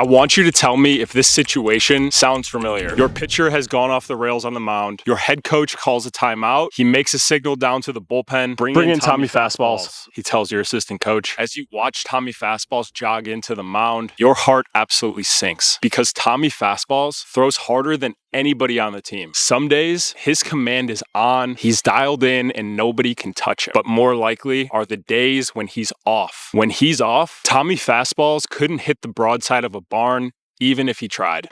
I want you to tell me if this situation sounds familiar. Your pitcher has gone off the rails on the mound. Your head coach calls a timeout. He makes a signal down to the bullpen. Bring in Tommy Fastballs. He tells your assistant coach. As you watch Tommy Fastballs jog into the mound, your heart absolutely sinks because Tommy Fastballs throws harder than anybody on the team. Some days, his command is on, he's dialed in, and nobody can touch him. But more likely are the days when he's off. When he's off, Tommy Fastballs couldn't hit the broadside of a barn, even if he tried.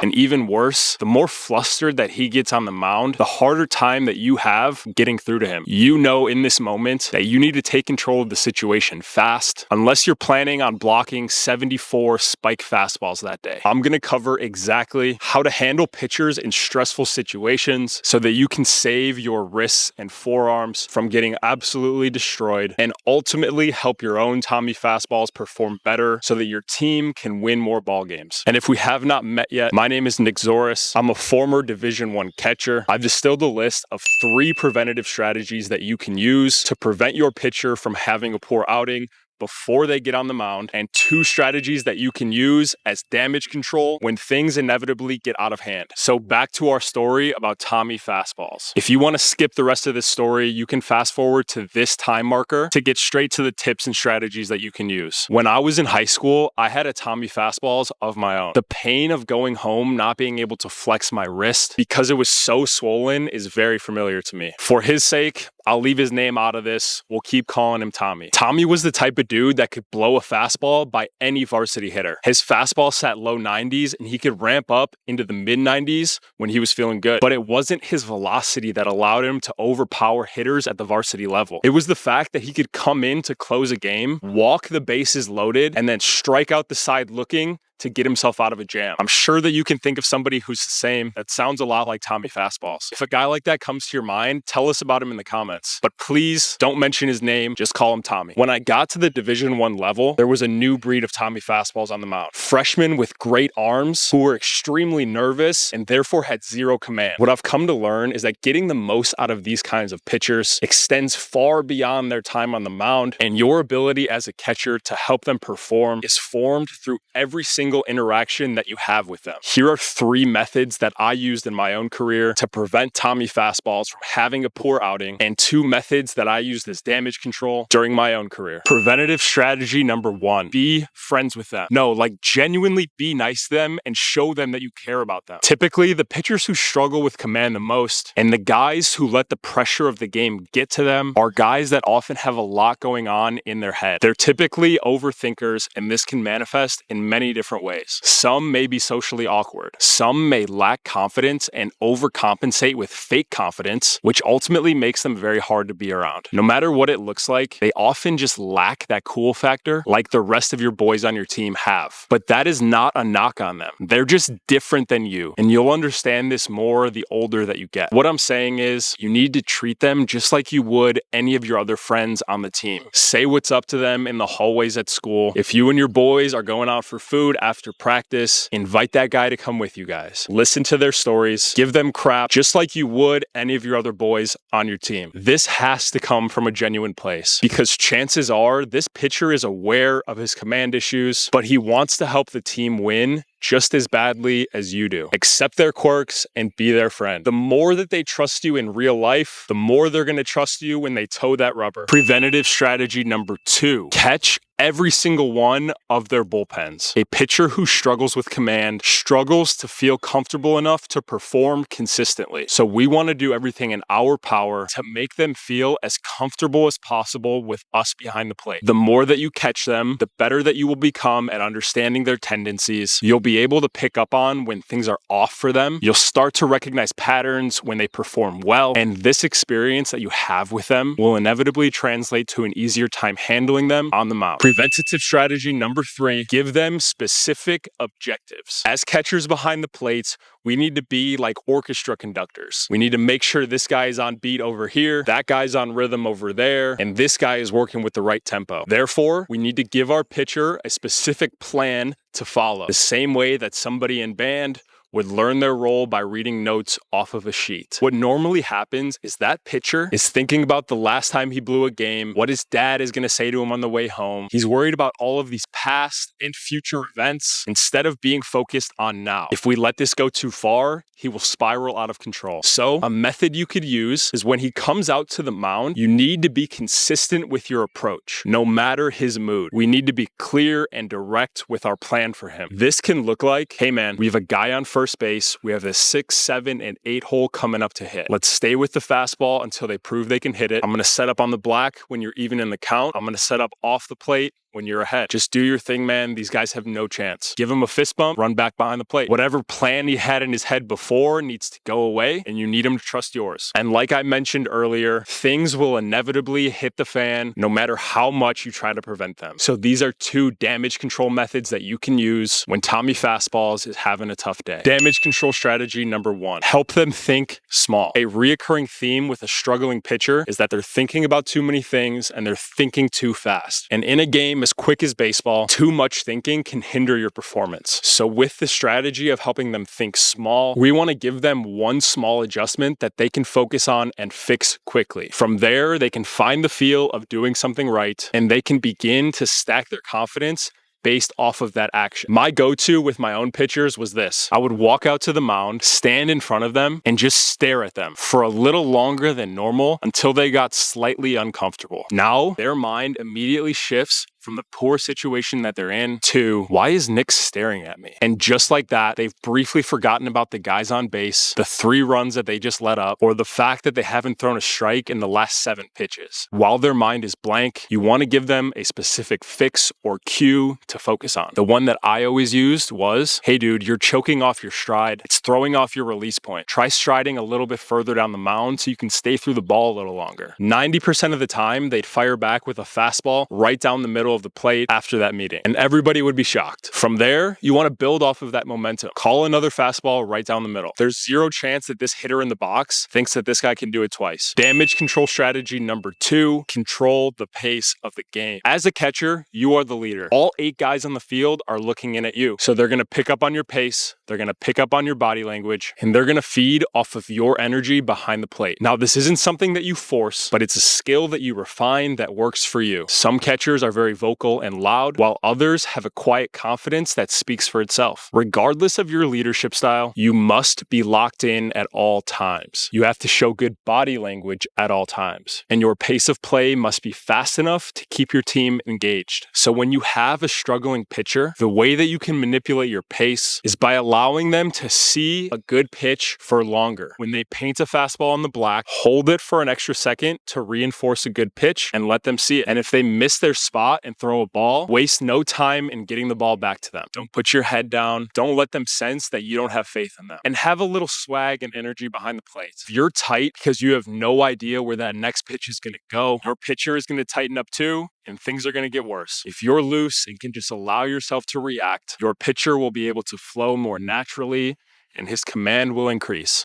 And even worse, the more flustered that he gets on the mound, the harder time that you have getting through to him. You know in this moment that you need to take control of the situation fast, unless you're planning on blocking 74 spike fastballs that day. I'm going to cover exactly how to handle pitchers in stressful situations so that you can save your wrists and forearms from getting absolutely destroyed and ultimately help your own Tommy Fastballs perform better so that your team can win more ball games. And if we have not met yet, my name is Nick Zouras. I'm a former Division I catcher. I've distilled a list of 3 preventative strategies that you can use to prevent your pitcher from having a poor outing before they get on the mound, and 2 strategies that you can use as damage control when things inevitably get out of hand. So back to our story about Tommy Fastballs. If you want to skip the rest of this story, you can fast forward to this time marker to get straight to the tips and strategies that you can use. When I was in high school, I had a Tommy Fastballs of my own. The pain of going home not being able to flex my wrist because it was so swollen is very familiar to me. For his sake, I'll leave his name out of this. We'll keep calling him Tommy. Tommy was the type of dude that could blow a fastball by any varsity hitter. His fastball sat low 90s and he could ramp up into the mid 90s when he was feeling good. But it wasn't his velocity that allowed him to overpower hitters at the varsity level. It was the fact that he could come in to close a game, walk the bases loaded, and then strike out the side looking to get himself out of a jam. I'm sure that you can think of somebody who's the same that sounds a lot like Tommy Fastballs. If a guy like that comes to your mind, tell us about him in the comments. But please don't mention his name, just call him Tommy. When I got to the Division I level, there was a new breed of Tommy Fastballs on the mound. Freshmen with great arms who were extremely nervous and therefore had zero command. What I've come to learn is that getting the most out of these kinds of pitchers extends far beyond their time on the mound, and your ability as a catcher to help them perform is formed through every single interaction that you have with them. Here are 3 methods that I used in my own career to prevent Tommy Fastballs from having a poor outing, and 2 methods that I used as damage control during my own career. Preventative strategy number 1, be friends with them. No, like genuinely be nice to them and show them that you care about them. Typically, the pitchers who struggle with command the most and the guys who let the pressure of the game get to them are guys that often have a lot going on in their head. They're typically overthinkers, and this can manifest in many different ways. Some may be socially awkward. Some may lack confidence and overcompensate with fake confidence, which ultimately makes them very hard to be around. No matter what it looks like, they often just lack that cool factor like the rest of your boys on your team have. But that is not a knock on them. They're just different than you, and you'll understand this more the older that you get. What I'm saying is you need to treat them just like you would any of your other friends on the team. Say what's up to them in the hallways at school. If you and your boys are going out for food after practice, invite that guy to come with you guys. Listen to their stories, give them crap just like you would any of your other boys on your team. This has to come from a genuine place because chances are this pitcher is aware of his command issues, but he wants to help the team win just as badly as you do. Accept their quirks and be their friend. The more that they trust you in real life, the more they're going to trust you when they toe that rubber. Preventative strategy number 2, catch every single one of their bullpens. A pitcher who struggles with command struggles to feel comfortable enough to perform consistently. So we want to do everything in our power to make them feel as comfortable as possible with us behind the plate. The more that you catch them, the better that you will become at understanding their tendencies. You'll be able to pick up on when things are off for them. You'll start to recognize patterns when they perform well. And this experience that you have with them will inevitably translate to an easier time handling them on the mound. Preventative strategy number 3, give them specific objectives. As catchers behind the plates, we need to be like orchestra conductors. We need to make sure this guy is on beat over here, that guy's on rhythm over there, and this guy is working with the right tempo. Therefore, we need to give our pitcher a specific plan to follow. The same way that somebody in band would learn their role by reading notes off of a sheet. What normally happens is that pitcher is thinking about the last time he blew a game, what his dad is going to say to him on the way home. He's worried about all of these past and future events instead of being focused on now. If we let this go too far, he will spiral out of control. So a method you could use is when he comes out to the mound, you need to be consistent with your approach, no matter his mood. We need to be clear and direct with our plan for him. This can look like, hey man, we have a guy on first base. We have a 6, 7, and 8 hole coming up to hit. Let's stay with the fastball until they prove they can hit it. I'm going to set up on the black when you're even in the count. I'm going to set up off the plate when you're ahead. Just do your thing, man. These guys have no chance. Give him a fist bump, run back behind the plate. Whatever plan he had in his head before needs to go away, and you need him to trust yours. And like I mentioned earlier, things will inevitably hit the fan no matter how much you try to prevent them. So these are 2 damage control methods that you can use when Tommy Fastballs is having a tough day. Damage control strategy number 1, help them think small. A reoccurring theme with a struggling pitcher is that they're thinking about too many things and they're thinking too fast. And in a game as quick as baseball, too much thinking can hinder your performance. So with the strategy of helping them think small, we want to give them one small adjustment that they can focus on and fix quickly. From there, they can find the feel of doing something right, and they can begin to stack their confidence based off of that action. My go-to with my own pitchers was this. I would walk out to the mound, stand in front of them, and just stare at them for a little longer than normal until they got slightly uncomfortable. Now, their mind immediately shifts from the poor situation that they're in to, why is Nick staring at me? And just like that, they've briefly forgotten about the guys on base, the 3 runs that they just let up, or the fact that they haven't thrown a strike in the last 7 pitches. While their mind is blank, you want to give them a specific fix or cue to focus on. The one that I always used was, hey dude, you're choking off your stride. It's throwing off your release point. Try striding a little bit further down the mound so you can stay through the ball a little longer. 90% of the time, they'd fire back with a fastball right down the middle of the plate after that meeting, and everybody would be shocked. From there, you want to build off of that momentum. Call another fastball right down the middle. There's 0 chance that this hitter in the box thinks that this guy can do it twice. Damage control strategy number 2, control the pace of the game. As a catcher, you are the leader. All 8 guys on the field are looking in at you. So they're going to pick up on your pace, they're going to pick up on your body language, and they're going to feed off of your energy behind the plate. Now, this isn't something that you force, but it's a skill that you refine that works for you. Some catchers are very vocal and loud, while others have a quiet confidence that speaks for itself. Regardless of your leadership style, you must be locked in at all times. You have to show good body language at all times, and your pace of play must be fast enough to keep your team engaged. So when you have a struggling pitcher, the way that you can manipulate your pace is by allowing them to see a good pitch for longer. When they paint a fastball on the black, hold it for an extra second to reinforce a good pitch and let them see it. And if they miss their spot and throw a ball, waste no time in getting the ball back to them. Don't put your head down. Don't let them sense that you don't have faith in them. And have a little swag and energy behind the plate. If you're tight because you have no idea where that next pitch is going to go, your pitcher is going to tighten up too, and things are going to get worse. If you're loose and can just allow yourself to react, your pitcher will be able to flow more naturally and his command will increase.